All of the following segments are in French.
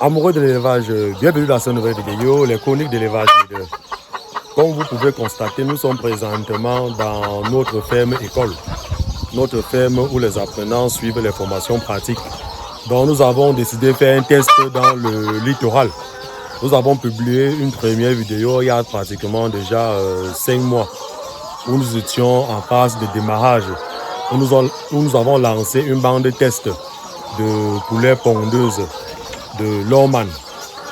Amoureux de l'élevage, bienvenue dans cette nouvelle vidéo, les chroniques d'élevage leader. Comme vous pouvez constater, nous sommes présentement dans notre ferme école. Notre ferme où les apprenants suivent les formations pratiques. Donc nous avons décidé de faire un test dans le littoral. Nous avons publié une première vidéo il y a pratiquement déjà 5 mois où nous étions en phase de démarrage. Où nous avons lancé une bande de test de poulets pondeuses de Lorman.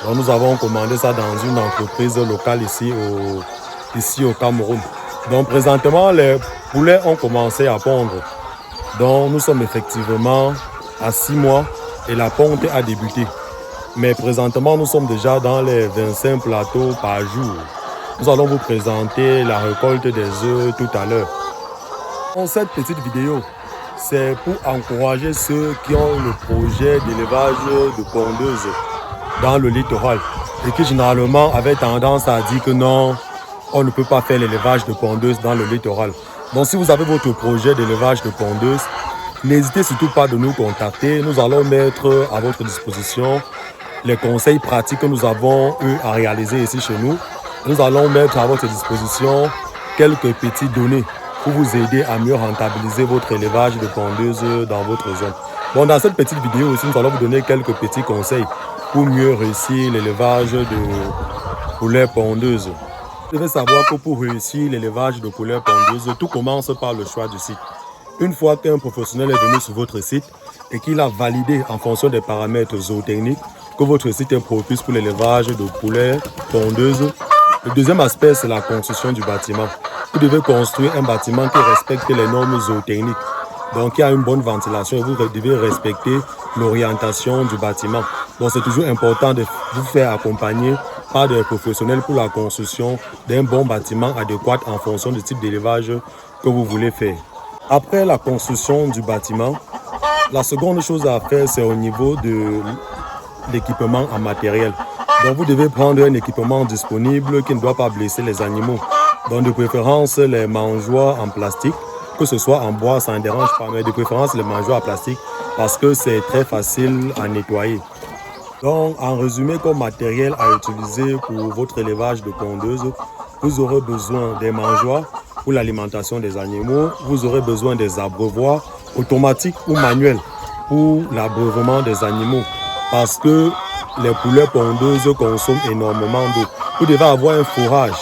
Donc nous avons commandé ça dans une entreprise locale ici au Cameroun. Donc présentement, les poulets ont commencé à pondre. Donc nous sommes effectivement à 6 mois et la ponte a débuté. Mais présentement, nous sommes déjà dans les 25 plateaux par jour. Nous allons vous présenter la récolte des œufs tout à l'heure. Dans cette petite vidéo, c'est pour encourager ceux qui ont le projet d'élevage de pondeuses dans le littoral et qui généralement avaient tendance à dire que non, on ne peut pas faire l'élevage de pondeuses dans le littoral. Donc si vous avez votre projet d'élevage de pondeuses, n'hésitez surtout pas de nous contacter. Nous allons mettre à votre disposition les conseils pratiques que nous avons eu à réaliser ici chez nous. Nous allons mettre à votre disposition quelques petites données pour vous aider à mieux rentabiliser votre élevage de pondeuses dans votre zone. Bon, dans cette petite vidéo aussi, nous allons vous donner quelques petits conseils pour mieux réussir l'élevage de poulets pondeuses. Vous devez savoir que pour réussir l'élevage de poulets pondeuses, tout commence par le choix du site. Une fois qu'un professionnel est venu sur votre site et qu'il a validé en fonction des paramètres zootechniques que votre site est propice pour l'élevage de poulets pondeuses, le deuxième aspect, c'est la construction du bâtiment. Vous devez construire un bâtiment qui respecte les normes zootechniques. Donc, il y a une bonne ventilation et vous devez respecter l'orientation du bâtiment. Donc, c'est toujours important de vous faire accompagner par des professionnels pour la construction d'un bon bâtiment adéquat en fonction du type d'élevage que vous voulez faire. Après la construction du bâtiment, la seconde chose à faire, c'est au niveau de l'équipement en matériel. Donc, vous devez prendre un équipement disponible qui ne doit pas blesser les animaux. Donc, de préférence, les mangeoires en plastique, que ce soit en bois, ça ne dérange pas, mais de préférence, les mangeoires en plastique parce que c'est très facile à nettoyer. Donc, en résumé, comme matériel à utiliser pour votre élevage de pondeuses, vous aurez besoin des mangeoires pour l'alimentation des animaux, vous aurez besoin des abreuvoirs automatiques ou manuels pour l'abreuvement des animaux parce que les poulets pondeuses consomment énormément d'eau. Vous devez avoir un forage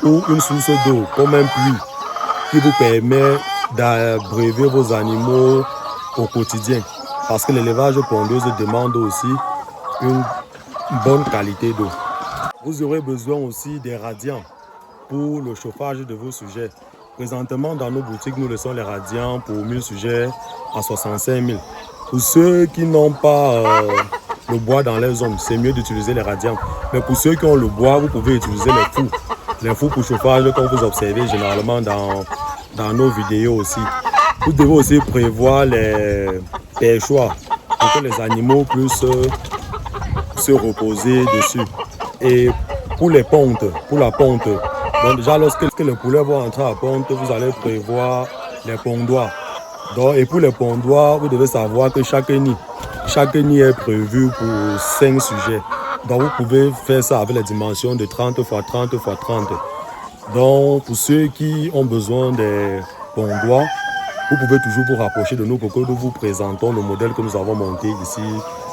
ou une source d'eau comme un puits qui vous permet d'abreuver vos animaux au quotidien. Parce que l'élevage de pondeuses demande aussi une bonne qualité d'eau. Vous aurez besoin aussi des radiants pour le chauffage de vos sujets. Présentement, dans nos boutiques, nous laissons les radiants pour 1000 sujets à 65 000. Pour ceux qui n'ont pas le bois dans les zones, c'est mieux d'utiliser les radiants. Mais pour ceux qui ont le bois, vous pouvez utiliser les fours. Les fours pour chauffage, comme vous observez généralement dans nos vidéos aussi. Vous devez aussi prévoir les perchoirs pour que les animaux puissent se reposer dessus. Et pour les pontes, pour la ponte, donc déjà lorsque les poulets vont entrer à ponte, vous allez prévoir les pondoirs. Donc, et pour les pondoirs, vous devez savoir que chaque nid est prévu pour 5 sujets. Donc vous pouvez faire ça avec les dimensions de 30 x 30 x 30. Donc pour ceux qui ont besoin des pondoirs, vous pouvez toujours vous rapprocher de nous pour que nous vous présentons le modèle que nous avons monté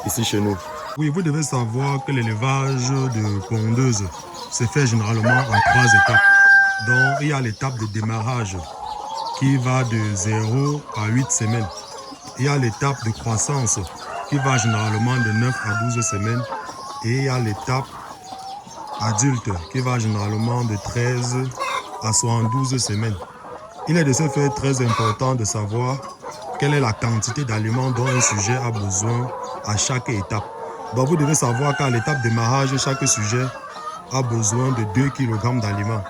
ici chez nous. Oui, vous devez savoir que l'élevage de pondeuses se fait généralement en 3 étapes. Donc il y a l'étape de démarrage qui va de 0 à 8 semaines. Il y a l'étape de croissance qui va généralement de 9 à 12 semaines. Et il y a l'étape adulte qui va généralement de 13 à 72 semaines. Il est de ce fait très important de savoir quelle est la quantité d'aliments dont un sujet a besoin à chaque étape. Donc vous devez savoir qu'à l'étape démarrage, chaque sujet a besoin de 2 kg d'aliments.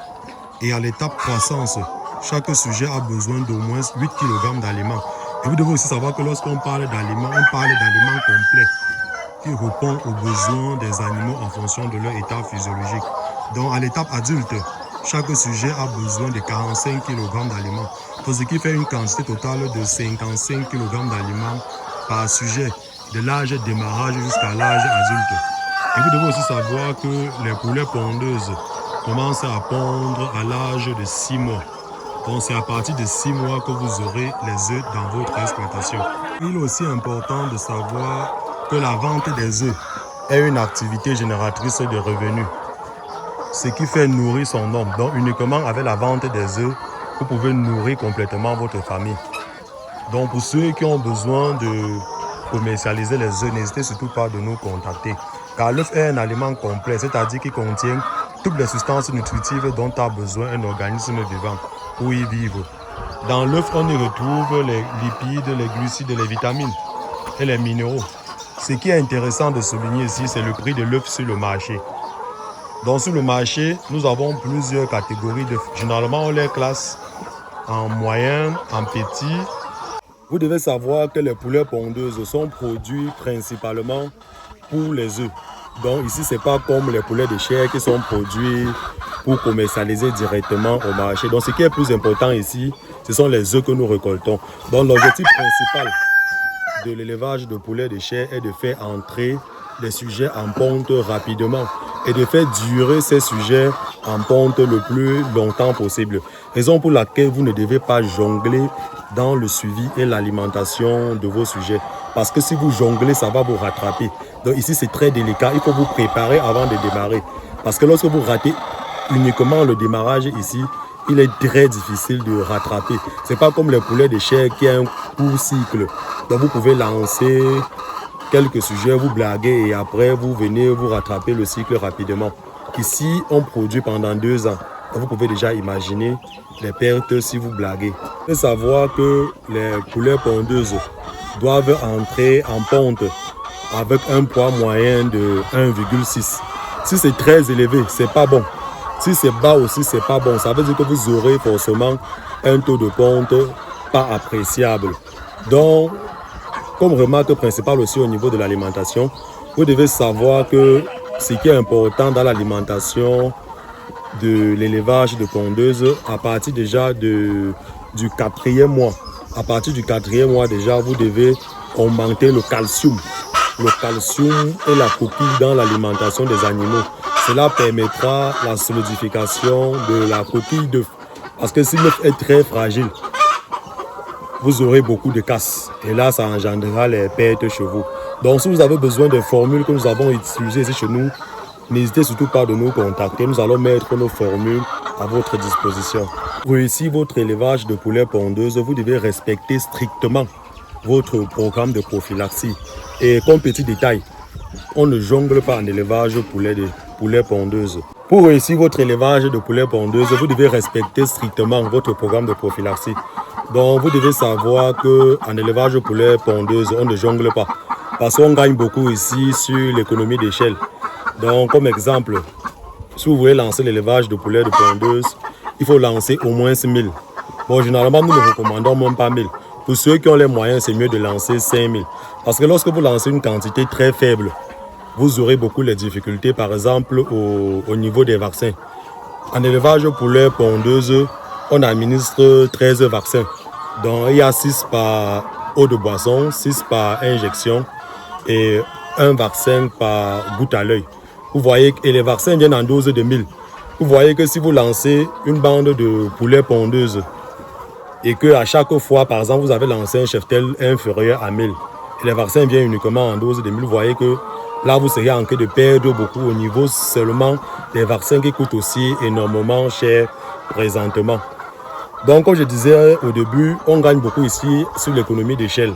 Et à l'étape croissance, chaque sujet a besoin d'au moins 8 kg d'aliments. Et vous devez aussi savoir que lorsqu'on parle d'aliments, on parle d'aliments complets qui répond aux besoins des animaux en fonction de leur état physiologique. Donc à l'étape adulte, chaque sujet a besoin de 45 kg d'aliments, ce qui fait une quantité totale de 55 kg d'aliments par sujet, de l'âge démarrage jusqu'à l'âge adulte. Et vous devez aussi savoir que les poulets pondeuses commencent à pondre à l'âge de 6 mois. Donc c'est à partir de 6 mois que vous aurez les œufs dans votre exploitation. Il est aussi important de savoir que la vente des œufs est une activité génératrice de revenus, ce qui fait nourrir son homme. Donc uniquement avec la vente des œufs, vous pouvez nourrir complètement votre famille. Donc pour ceux qui ont besoin de commercialiser les œufs, n'hésitez surtout pas de nous contacter. Car l'œuf est un aliment complet, c'est-à-dire qu'il contient toutes les substances nutritives dont a besoin un organisme vivant pour y vivre. Dans l'œuf, on y retrouve les lipides, les glucides, les vitamines et les minéraux. Ce qui est intéressant de souligner ici, c'est le prix de l'œuf sur le marché. Donc sur le marché, nous avons plusieurs catégories d'œufs. Généralement, on les classe en moyen, en petit. Vous devez savoir que les poulets pondeuses sont produits principalement pour les œufs. Donc ici, ce n'est pas comme les poulets de chair qui sont produits pour commercialiser directement au marché. Donc ce qui est plus important ici, ce sont les œufs que nous récoltons. Donc l'objectif principal de l'élevage de poulets de chair est de faire entrer les sujets en ponte rapidement et de faire durer ces sujets en ponte le plus longtemps possible. Raison pour laquelle vous ne devez pas jongler dans le suivi et l'alimentation de vos sujets. Parce que si vous jonglez, ça va vous rattraper. Donc ici, c'est très délicat. Il faut vous préparer avant de démarrer. Parce que lorsque vous ratez uniquement le démarrage ici, il est très difficile de rattraper. Ce n'est pas comme les poulets de chair qui a un court cycle. Donc vous pouvez lancer quelques sujets, vous blaguez et après vous venez vous rattraper le cycle rapidement. Ici, on produit pendant 2 ans. Donc vous pouvez déjà imaginer les pertes si vous blaguez. Il faut savoir que les poulets pondeuses doivent entrer en ponte avec un poids moyen de 1,6. Si c'est très élevé, c'est pas bon. Si c'est bas aussi, c'est pas bon. Ça veut dire que vous aurez forcément un taux de ponte pas appréciable. Donc, comme remarque principale aussi au niveau de l'alimentation, vous devez savoir que ce qui est important dans l'alimentation de l'élevage de pondeuses, à partir déjà du 4e mois. À partir du 4e mois déjà, vous devez augmenter le calcium. Le calcium et la coquille dans l'alimentation des animaux. Cela permettra la solidification de la coquille d'œuf. Parce que si l'œuf est très fragile, vous aurez beaucoup de casse. Et là, ça engendrera les pertes chez vous. Donc, si vous avez besoin des formules que nous avons utilisées ici chez nous, n'hésitez surtout pas de nous contacter. Nous allons mettre nos formules à votre disposition. Pour réussir votre élevage de poulets pondeuses, vous devez respecter strictement votre programme de prophylaxie. Et comme petit détail, on ne jongle pas en élevage de poulets pondeuses. Pour réussir votre élevage de poulets pondeuses, vous devez respecter strictement votre programme de prophylaxie. Donc, vous devez savoir qu'en élevage de poulets pondeuses, on ne jongle pas. Parce qu'on gagne beaucoup ici sur l'économie d'échelle. Donc, comme exemple, si vous voulez lancer l'élevage de poulets de pondeuses, il faut lancer au moins 1000. Bon, généralement, nous ne recommandons même pas 1000. Pour ceux qui ont les moyens, c'est mieux de lancer 5000. Parce que lorsque vous lancez une quantité très faible, vous aurez beaucoup de difficultés, par exemple, au niveau des vaccins. En élevage poulet pondeuse, on administre 13 vaccins. Donc, il y a 6 par eau de boisson, 6 par injection et un vaccin par goutte à l'œil. Vous voyez, et les vaccins viennent en dose de 1000. Vous voyez que si vous lancez une bande de poulets pondeuses et qu'à chaque fois, par exemple, vous avez lancé un cheptel inférieur à 1000, et les vaccins viennent uniquement en dose de 1000, vous voyez que là, vous serez en train de perdre beaucoup au niveau seulement des vaccins qui coûtent aussi énormément cher présentement. Donc, comme je disais au début, on gagne beaucoup ici sur l'économie d'échelle.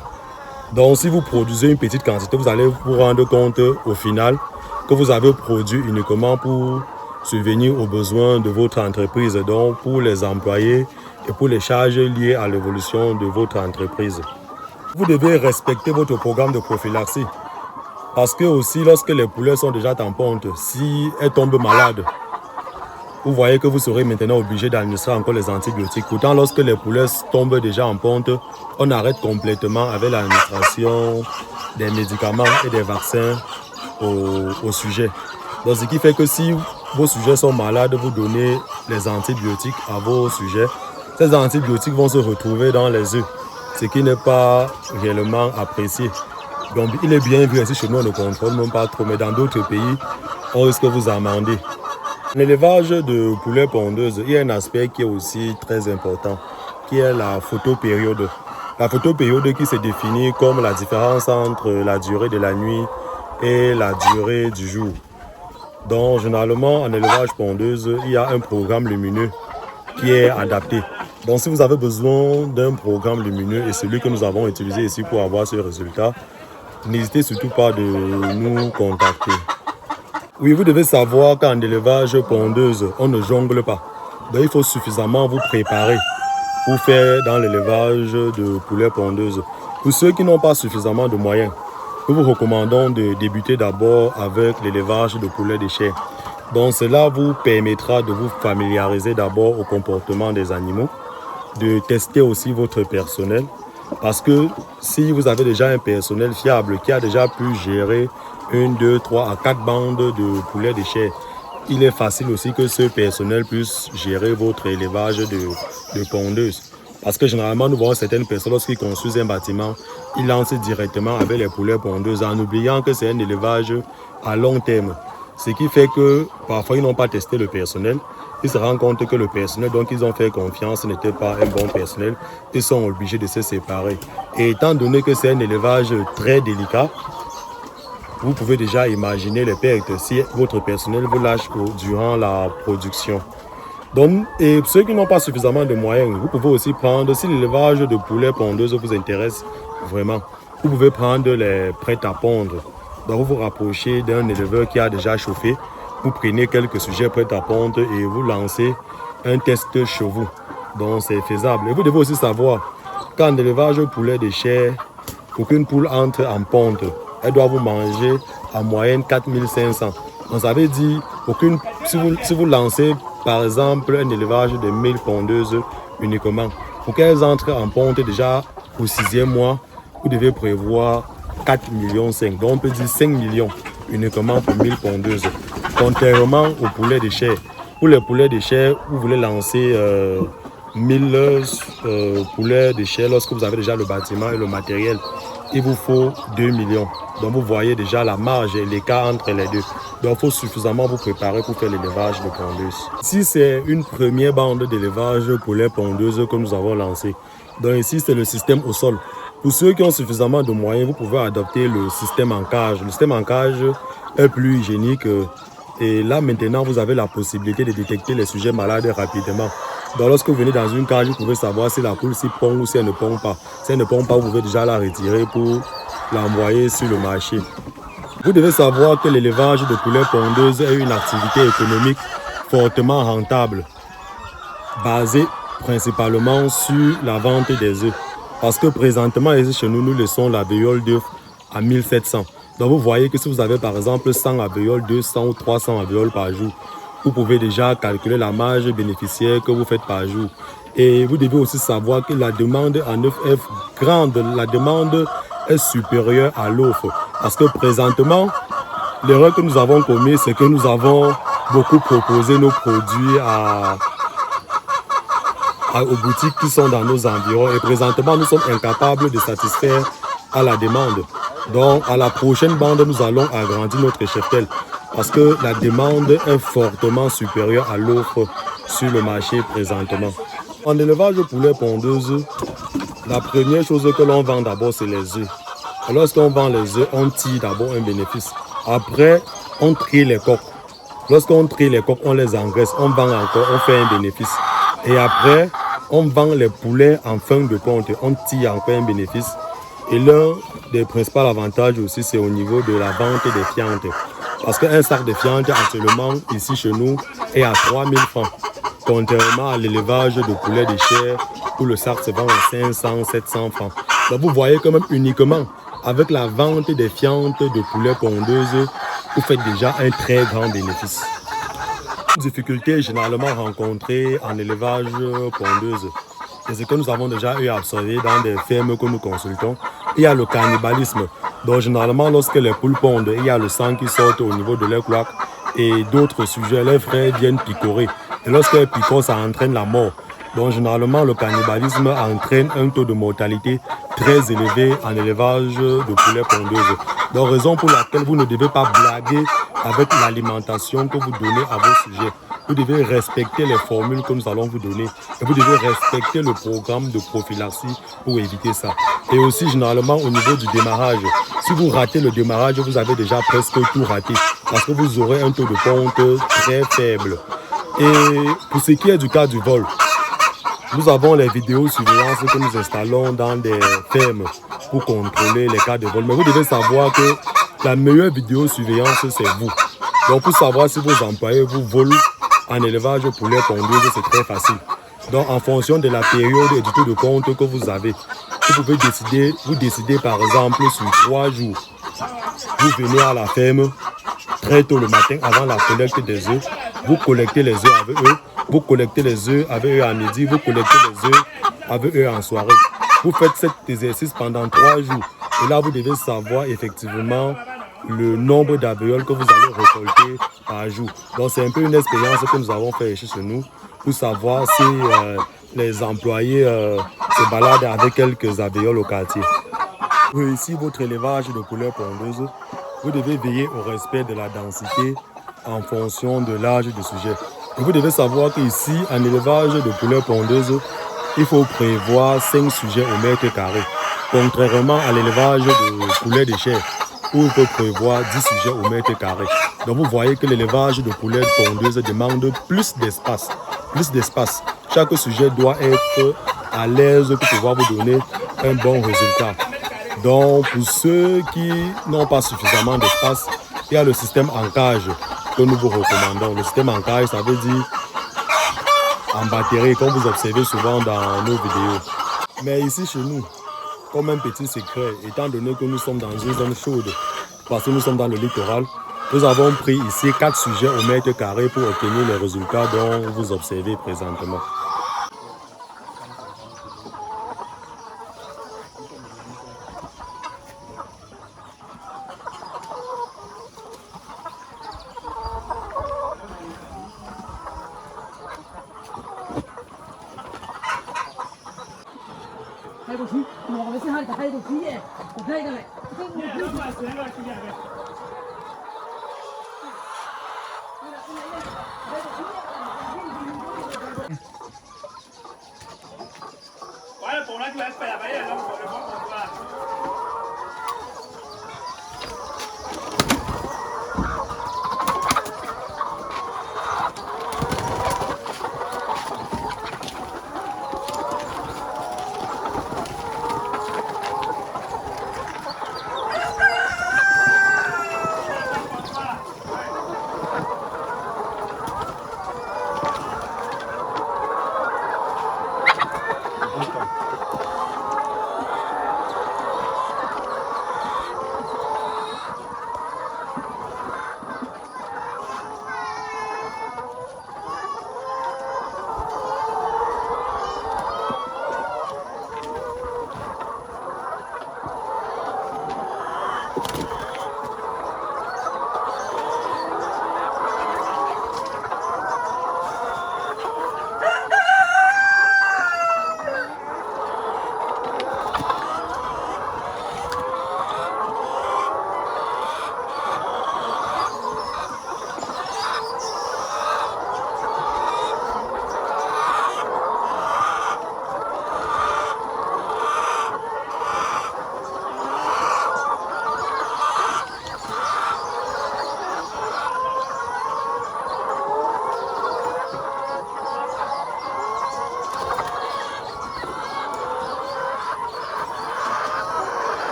Donc, si vous produisez une petite quantité, vous allez vous rendre compte au final que vous avez produit uniquement pour subvenir aux besoins de votre entreprise, donc pour les employés et pour les charges liées à l'évolution de votre entreprise. Vous devez respecter votre programme de prophylaxie. Parce que aussi, lorsque les poulets sont déjà en ponte, si elles tombent malades, vous voyez que vous serez maintenant obligé d'administrer encore les antibiotiques. Pourtant, lorsque les poulets tombent déjà en ponte, on arrête complètement avec l'administration des médicaments et des vaccins au sujet. Donc, ce qui fait que si vos sujets sont malades, vous donnez les antibiotiques à vos sujets. Ces antibiotiques vont se retrouver dans les œufs, ce qui n'est pas réellement apprécié. Donc il est bien vu, ici chez nous on ne contrôle même pas trop, mais dans d'autres pays, on risque de vous amender. L'élevage de poulets pondeuses, il y a un aspect qui est aussi très important, qui est la photopériode. La photopériode qui se définit comme la différence entre la durée de la nuit et la durée du jour. Donc généralement en élevage pondeuse, il y a un programme lumineux qui est adapté. Donc si vous avez besoin d'un programme lumineux et celui que nous avons utilisé ici pour avoir ce résultat, n'hésitez surtout pas de nous contacter. Oui, vous devez savoir qu'en élevage pondeuse, on ne jongle pas. Donc il faut suffisamment vous préparer pour faire dans l'élevage de poulets pondeuses. Pour ceux qui n'ont pas suffisamment de moyens, nous vous recommandons de débuter d'abord avec l'élevage de poulets de chair. Donc cela vous permettra de vous familiariser d'abord au comportement des animaux, de tester aussi votre personnel. Parce que si vous avez déjà un personnel fiable qui a déjà pu gérer 1, 2, 3 à 4 bandes de poulets de chair, il est facile aussi que ce personnel puisse gérer votre élevage de pondeuses. Parce que généralement, nous voyons certaines personnes, lorsqu'ils construisent un bâtiment, ils lancent directement avec les poulets pondeuses en oubliant que c'est un élevage à long terme. Ce qui fait que parfois, ils n'ont pas testé le personnel. Ils se rendent compte que le personnel dont ils ont fait confiance n'était pas un bon personnel. Ils sont obligés de se séparer. Et étant donné que c'est un élevage très délicat, vous pouvez déjà imaginer les pertes si votre personnel vous lâche durant la production. Donc, et ceux qui n'ont pas suffisamment de moyens, vous pouvez aussi prendre, si l'élevage de poulets pondeuses vous intéresse vraiment, vous pouvez prendre les prêts à pondre. Donc, vous vous rapprochez d'un éleveur qui a déjà chauffé, vous prenez quelques sujets prêts à pondre et vous lancez un test chez vous. Donc, c'est faisable. Et vous devez aussi savoir qu'en élevage poulet de chair, pour qu'une poule entre en ponte, elle doit vous manger en moyenne 4500. Donc, ça veut dire, si vous lancez par exemple un élevage de 1000 pondeuses uniquement, pour qu'elles entrent en ponte déjà au 6e mois, vous devez prévoir 4,5 millions. Donc on peut dire 5 millions uniquement pour 1000 pondeuses. Contrairement aux poulets de chair. Pour les poulets de chair, vous voulez lancer 1000 poulets de chair lorsque vous avez déjà le bâtiment et le matériel. Il vous faut 2 millions. Donc vous voyez déjà la marge et l'écart entre les deux. Donc il faut suffisamment vous préparer pour faire l'élevage de pondeuses. Ici c'est une première bande d'élevage poulet pondeuses que nous avons lancée. Donc ici c'est le système au sol. Pour ceux qui ont suffisamment de moyens, vous pouvez adopter le système en cage. Le système en cage est plus hygiénique et là maintenant vous avez la possibilité de détecter les sujets malades rapidement. Donc lorsque vous venez dans une cage, vous pouvez savoir si la poule s'y pond ou si elle ne pond pas. Si elle ne pond pas, vous pouvez déjà la retirer pour l'envoyer sur le marché. Vous devez savoir que l'élevage de poulets pondeuses est une activité économique fortement rentable, basée principalement sur la vente des œufs. Parce que présentement, ici chez nous, nous laissons la béole d'œufs à 1700. Donc vous voyez que si vous avez par exemple 100 abéoles, 200 ou 300 abéoles par jour, vous pouvez déjà calculer la marge bénéficiaire que vous faites par jour. Et vous devez aussi savoir que la demande en œufs est grande, la demande est supérieure à l'offre. Parce que présentement, l'erreur que nous avons commise, c'est que nous avons beaucoup proposé nos produits aux boutiques qui sont dans nos environs. Et présentement, nous sommes incapables de satisfaire à la demande. Donc, à la prochaine bande, nous allons agrandir notre cheptel. Parce que la demande est fortement supérieure à l'offre sur le marché présentement. En élevage de poulets pondeuses, la première chose que l'on vend d'abord, c'est les œufs. Lorsqu'on vend les œufs, on tire d'abord un bénéfice. Après, on trie les coques. Lorsqu'on trie les coques, on les engraisse, on vend encore, on fait un bénéfice. Et après, on vend les poulets en fin de compte, on tire encore un bénéfice. Et l'un des principaux avantages aussi, c'est au niveau de la vente des fientes. Parce qu'un sac de fientes, actuellement, ici chez nous, est à 3000 francs. Contrairement à l'élevage de poulets de chair, où le sac se vend à 500, 700 francs. Donc vous voyez quand même uniquement, avec la vente des fientes de poulets pondeuses, vous faites déjà un très grand bénéfice. Difficultés généralement rencontrées en élevage pondeuse. C'est ce que nous avons déjà eu à observer dans des fermes que nous consultons. Il y a le cannibalisme. Donc généralement, lorsque les poules pondent, il y a le sang qui sort au niveau de leur cloaque et d'autres sujets, les frères viennent picorer. Et lorsqu'elles picorent, ça entraîne la mort. Donc généralement, le cannibalisme entraîne un taux de mortalité très élevé en élevage de poulets pondeuses. Donc, raison pour laquelle vous ne devez pas blaguer avec l'alimentation que vous donnez à vos sujets. Vous devez respecter les formules que nous allons vous donner et vous devez respecter le programme de prophylaxie pour éviter ça. Et aussi, généralement, au niveau du démarrage, si vous ratez le démarrage, vous avez déjà presque tout raté parce que vous aurez un taux de ponte très faible. Et pour ce qui est du cas du vol, nous avons les vidéos surveillance que nous installons dans des fermes pour contrôler les cas de vol. Mais vous devez savoir que la meilleure vidéo surveillance, c'est vous. Donc, pour savoir si vos employés vous volent en élevage poulet pondeuses, c'est très facile. Donc, en fonction de la période et du taux de compte que vous avez, vous pouvez décider par exemple sur 3 jours. Vous venez à la ferme très tôt le matin avant la collecte des œufs. Vous collectez les œufs avec eux. Vous collectez les œufs avec eux à midi. Vous collectez les œufs avec eux en soirée. Vous faites cet exercice pendant 3 jours. Et là, vous devez savoir effectivement le nombre d'abeilles que vous allez récolter par jour. Donc, c'est un peu une expérience que nous avons fait ici chez nous pour savoir si les employés se baladent avec quelques abeilles au quartier. Pour réussir votre élevage de poulets pondeuses, vous devez veiller au respect de la densité en fonction de l'âge du sujet. Et vous devez savoir qu'ici, en élevage de poulets pondeuses, il faut prévoir 5 sujets au mètre carré. Contrairement à l'élevage de poulets de chair, où il faut prévoir 10 sujets au mètre carré. Donc vous voyez que l'élevage de poulets pondeuses demande plus d'espace. Chaque sujet doit être à l'aise pour pouvoir vous donner un bon résultat. Donc pour ceux qui n'ont pas suffisamment d'espace, il y a le système en cage que nous vous recommandons. Le système en cage, ça veut dire en batterie, comme vous observez souvent dans nos vidéos. Mais ici chez nous, comme un petit secret, étant donné que nous sommes dans une zone chaude, parce que nous sommes dans le littoral, nous avons pris ici 4 sujets au mètre carré pour obtenir les résultats dont vous observez présentement.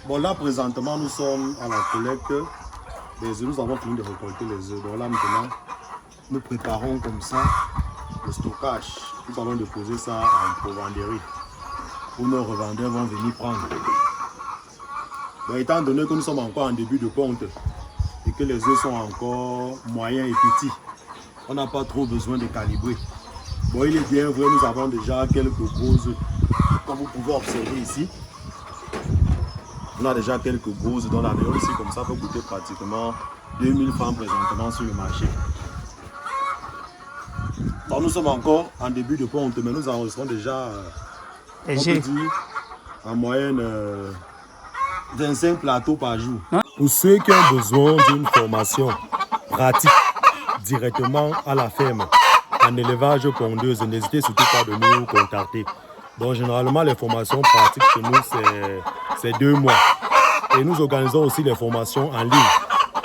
Bon, là présentement nous sommes à la collecte des œufs. Nous avons fini de récolter les œufs. Donc là maintenant nous préparons comme ça le stockage. Nous allons déposer ça en provenderie où nos revendeurs vont venir prendre. Donc, étant donné que nous sommes encore en début de ponte et que les œufs sont encore moyens et petits, on n'a pas trop besoin de calibrer. Bon, il est bien vrai, nous avons déjà quelques gros œufs. Comme vous pouvez observer ici, On a déjà quelques grosses dont la meilleure ici, comme ça, peut coûter pratiquement 2000 francs présentement sur le marché. Alors, nous sommes encore en début de ponte, mais nous enregistrons déjà, on peut dire, en moyenne 25 plateaux par jour. Pour ceux qui ont besoin d'une formation pratique directement à la ferme, en élevage pondeuse, n'hésitez surtout pas de nous contacter. Donc généralement les formations pratiques chez nous c'est 2 mois. Et nous organisons aussi les formations en ligne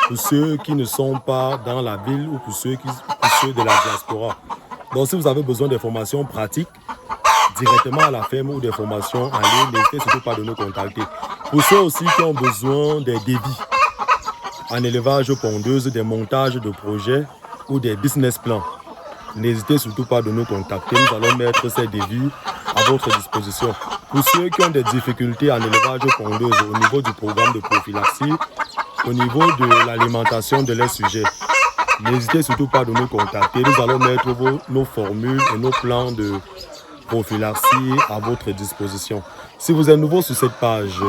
pour ceux qui ne sont pas dans la ville ou pour ceux de la diaspora. Donc si vous avez besoin de formations pratiques directement à la ferme ou des formations en ligne, n'hésitez surtout pas de nous contacter. Pour ceux aussi qui ont besoin des débits en élevage pondeuse, des montages de projets ou des business plans, n'hésitez surtout pas de nous contacter. Nous allons mettre ces devis à votre disposition. Pour ceux qui ont des difficultés en élevage pondeuse au niveau du programme de prophylaxie, au niveau de l'alimentation de leurs sujets, n'hésitez surtout pas de nous contacter. Nous allons mettre nos formules et nos plans de prophylaxie à votre disposition. Si vous êtes nouveau sur cette page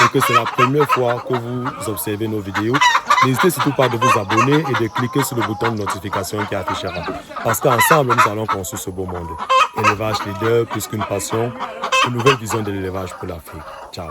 et que c'est la première fois que vous observez nos vidéos, n'hésitez surtout pas de vous abonner et de cliquer sur le bouton de notification qui affichera. Parce qu'ensemble, nous allons construire ce beau monde. Élevage leader, plus qu'une passion, une nouvelle vision de l'élevage pour l'Afrique. Ciao.